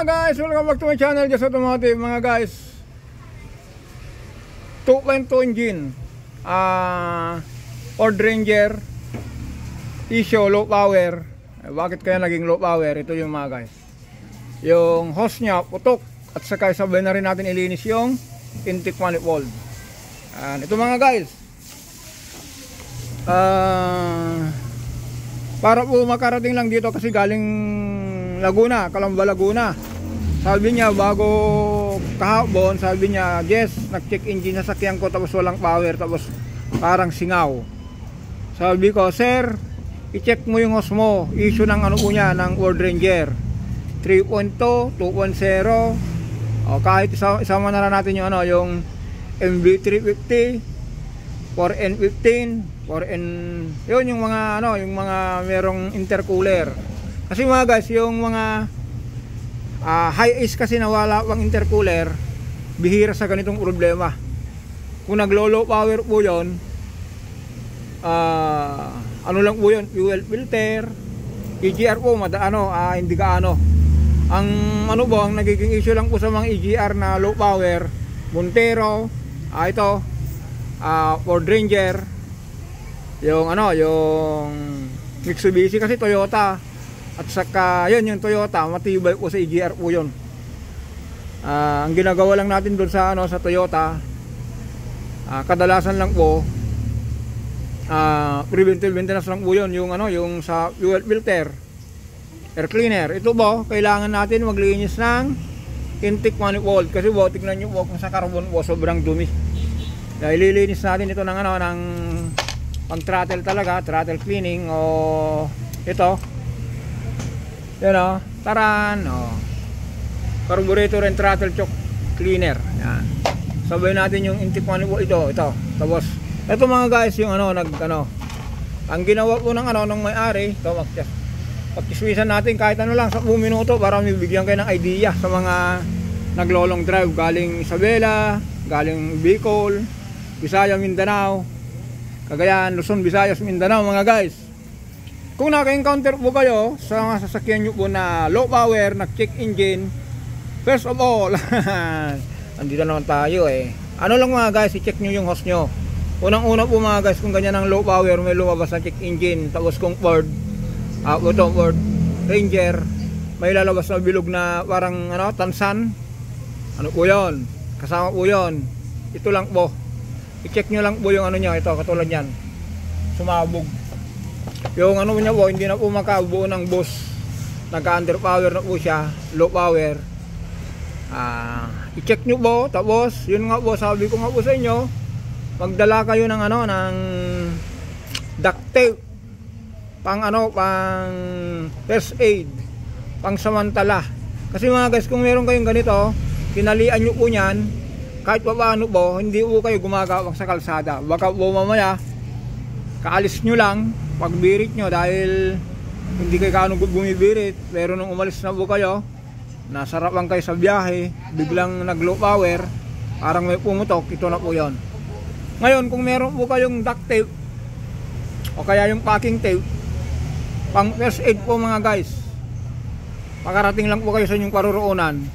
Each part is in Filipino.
mga guys, welcome back to my channel, Just Automotive mga guys. 2.2 engine Ford Ranger issue low power. Bakit kaya naging low power? Ito yung mga guys, yung hose nya putok, at saka sabay na rin natin ilinis yung intake manifold. Ito mga guys, para po makarating lang dito kasi galing Laguna, Calamba, Laguna. Sabi niya bago kahapon, sabi niya, Jess, nag-check engine sa sakyan ko tapos walang power, tapos parang singaw. Sabi ko, sir, i-check mo yung hose mo. Issue ng ano po niya, ng Ford Ranger 3.2, 2.0. Kahit isama na lang natin yung ano, yung MB350, 4N15, 4N, yun yung mga ano, yung mga merong intercooler. Kasi mga guys, yung mga high ace kasi na wala pang intercooler, bihira sa ganitong problema. Kung naglo-low power po yun, ano lang po yun, fuel filter, EGR po, hindi ka ano. Ang ano po, ang nagiging issue lang po sa mga EGR na low power, Montero, ito, Ford Ranger, yung ano, yung Mitsubishi kasi Toyota, at saka yun yung Toyota, matibay po sa EGR po yun. Ang ginagawa lang natin doon sa ano, sa Toyota, kadalasan lang po preventive maintenance lang po yun, yung ano, yung sa fuel filter, air cleaner. Ito po, kailangan natin maglinis ng intake manifold kasi po, tignan nyo po kung sa carbon po sobrang dumi. Dahil lilinis natin ito ng ano, ng pang throttle talaga, throttle cleaning, o ito, yan o, taran, carburetor and throttle choke cleaner. Yan, sabay natin yung intake manifold, ito. Tapos ito mga guys, yung ano, ang ginawa po ng ano, ng may-ari, ito, pagkiswisan natin kahit ano lang sa 10 minuto para mabigyan kayo ng idea sa mga naglolong drive galing Isabela, galing Bicol, Visayas, Mindanao, Cagayan, Luzon, Visayas, Mindanao mga guys. Kung naka-encounter po kayo sa mga sasakyan nyo po na low power, nag-check engine, first of all, andito naman tayo ano lang mga guys, i-check nyo yung hose nyo. Unang-una po mga guys, kung ganyan ang low power, may lumabas na check engine, tapos kung Ford Ranger, may lalabas na bilog na parang ano, tansan, ano po yun, kasama po yun. Ito lang po, i-check nyo lang po yung ano nyo, ito katulad yan, sumabog yung ano niya po, hindi na po makabuo ng boost, nagka-underpower na po siya, low power. I-check nyo po, tapos yun nga po, sabi ko nga po sa inyo, magdala kayo ng ano, ng duct tape, pang ano, pang first aid, pang samantala. Kasi mga guys, kung meron kayong ganito, kinalian nyo po nyan, kahit pa paano po, hindi po kayo gumagawang sa kalsada. Baka po mamaya, kaalis nyo lang, pagbirit nyo, dahil hindi kayo kaano bumibirit, pero nung umalis na po kayo, nasarapan kayo sa biyahe, biglang nag low power, parang may pumutok, ito na po yon. Ngayon, kung meron po kayong duct tape, o kaya yung packing tape, pang first aid po mga guys, makarating lang po kayo sa inyong paruroonan,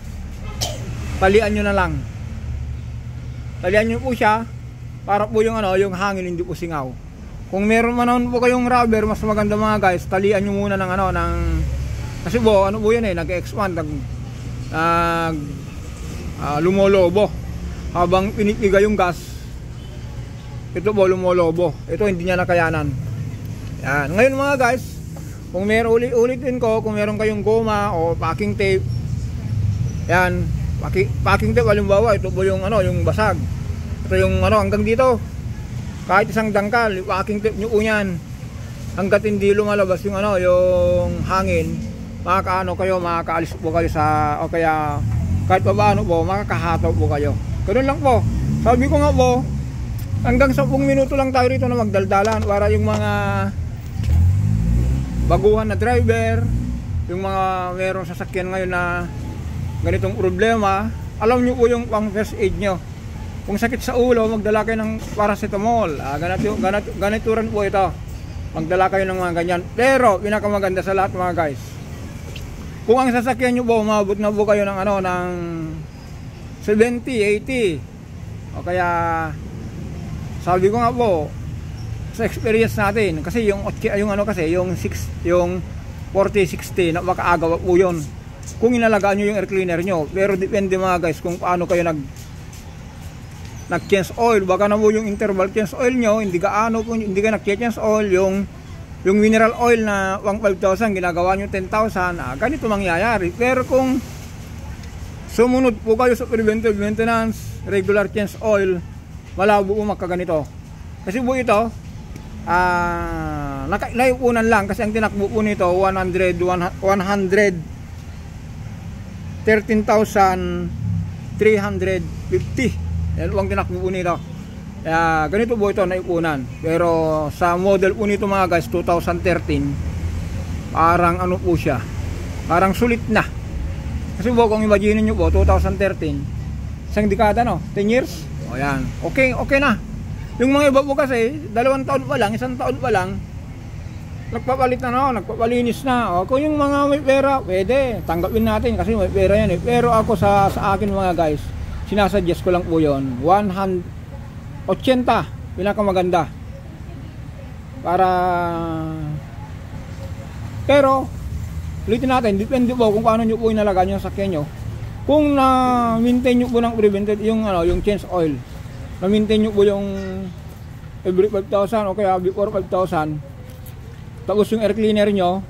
talian nyo na lang. Talian nyo po siya, para po yung ano, yung hangin hindi po singaw. Kung meron man po kayong rubber, mas maganda mga guys, talian nyo muna ng ano, ng, kasi po, ano po yan nag-expand, lumolobo. Habang pinipiga yung gas, ito po lumolobo. Ito hindi niya nakayanan. Yan. Ngayon mga guys, kung meron ulitin ko, kung meron kayong goma o packing tape, yan, packing tape, halimbawa, ito po yung ano, yung basag. Ito yung ano, hanggang dito. Kahit isang dangkal, packing tape nyo po yan. Hanggat hindi lumalabas yung ano, yung hangin, makakaano kayo, makakaalis po kayo sa, o kaya kahit pa paano po, makakahataw po kayo. Ganun lang po. Sabi ko nga po, hanggang 10 minuto lang tayo rito na magdaldalan para yung mga baguhan na driver, yung mga merong sasakyan ngayon na ganitong problema, alam nyo po yung pang first aid nyo. Kung sakit sa ulo, magdala kayo ng paracetamol. Ganito rin po ito. Magdala kayo ng mga ganyan. Pero, pinakamaganda sa lahat mga guys, Kung ang sasakyan nyo po, umabot na po kayo ng ano, ng 70, 80. O kaya, sabi ko nga po, sa experience natin, kasi yung ano kasi, yung 40-60, napakaagaw po yun. Kung inalagaan nyo yung air cleaner nyo. Pero depende mga guys, kung paano kayo nag-change oil. Baka na po yung interval change oil nyo, hindi ka nag-change oil, yung mineral oil na 5,000 ginagawa nyo 10,000, ganito mangyayari. Pero kung sumunod po kayo sa preventive maintenance, regular change oil, malabo po magkaganito. Kasi po ito, nakaipunan lang kasi ang tinakbo po nito 113,350. Yan po ang tinakbo po nito. Ganito po ito naipunan. Pero sa model po nito mga guys 2013, parang ano po siya, parang sulit na. Kasi po kung imagine nyo po 2013, isang dekada no, 10 years. O yan, okay na. Yung mga iba po kasi 2 taon pa lang, 1 taon pa lang, nagpapalit na nagpapalinis na. O kung yung mga may pera, pwede tanggapin natin kasi may pera yan eh. Pero ako sa akin mga guys, sinasuggest ko lang po yun, 80 pinakamaganda. Pero ulitin natin, depende po kung paano nyo po inalagaan yung sakyan nyo. Kung na-maintain nyo po ng prevented yung change oil, na-maintain nyo po yung every 5,000 o kaya before 5,000, tapos yung air cleaner nyo,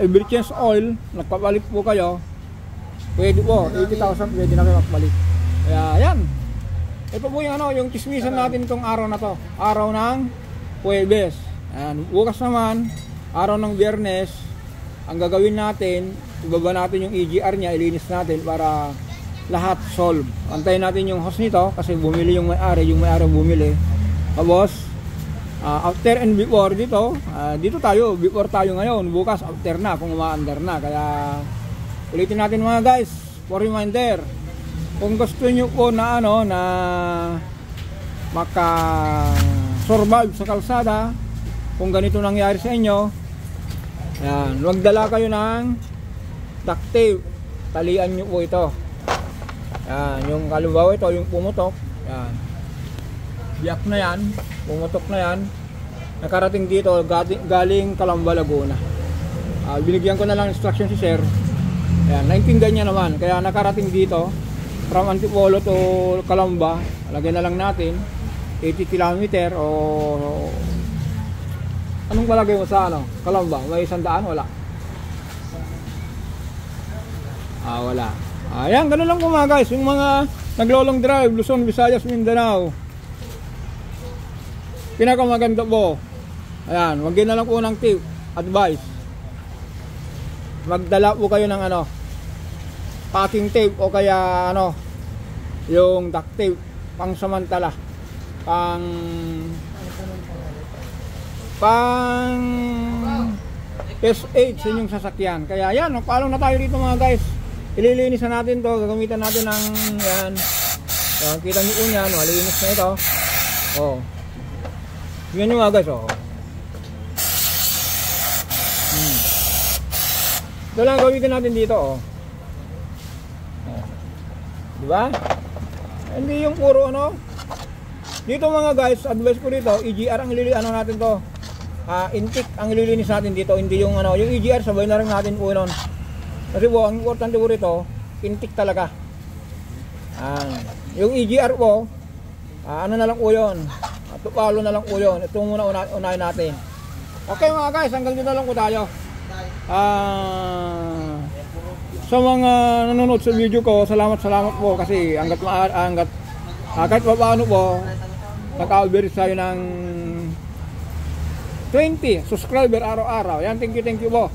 every change oil, nagpapalit po kayo, pwede po, 80,000 pwede na kayo magpalit. Kaya yan, ito po yung chismisan natin itong araw na to, araw ng Huwebes. Bukas naman, araw ng Biyernes, ang gagawin natin, ibaba natin yung EGR nya, ilinis natin para lahat solve. Antayin natin yung host nito kasi bumili yung may-ari bumili. Tapos after and before dito tayo, before tayo ngayon, bukas after na kung umaandar na. Kaya ulitin natin mga guys, for reminder, kung gusto nyo po na maka-survive sa kalsada, kung ganito nangyari sa inyo, yan, magdala kayo ng duct tape, talian nyo po ito. Yan, yung kalimbawa ito, yung pumutok, yan, biyak na yan, pumutok na yan, nakarating dito, galing Calamba, Laguna. Binigyan ko na lang instruction si sir, yan, naintindihan niya naman, kaya nakarating dito, from Antipolo to Calamba, lagyan na lang natin 80 km o anong palagay mo sa Calamba? May 100? Wala. Wala. Ayan, ganun lang po mga guys, yung mga naglolong drive, Luzon, Visayas, Mindanao, pinakamaganda po, ayan, wag na lang po ng tip, advice, magdala po kayo ng packing tape o kaya yung duct tape pang samantala, pang S8 sa inyong sasakyan. Kaya yan, paalong na tayo dito mga guys, ililinis na natin to, gagamitan natin ng yan, kita nyo po yan, malinis na ito. Yan nyo mga guys. Ito lang gamitin natin dito. Diba? Hindi yung puro dito mga guys, advice ko dito, EGR ang natin to. Intake ang ililinis natin dito, hindi yung yung EGR sabay na rin natin po nun. Kasi po, ang importante po rito, intake talaga. Yung EGR po, na lang po yun, tupalo na lang po yun. Ito muna unahin natin. Okay mga guys, hanggang dito lang po tayo. Sa mga nanonood sa video ko, salamat po kasi kahit paano po, naka-average tayo ng 20 subscriber araw-araw. Yan, thank you po.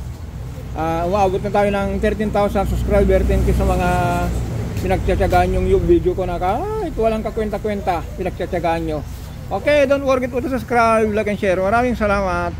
Umaabot na tayo ng 13,000 subscriber. Thank you sa mga pinagtsatsagaan yung video ko na kahit walang kakwenta-kwenta, pinagtsatsagaan nyo. Okay, don't forget to subscribe, like and share. Maraming salamat.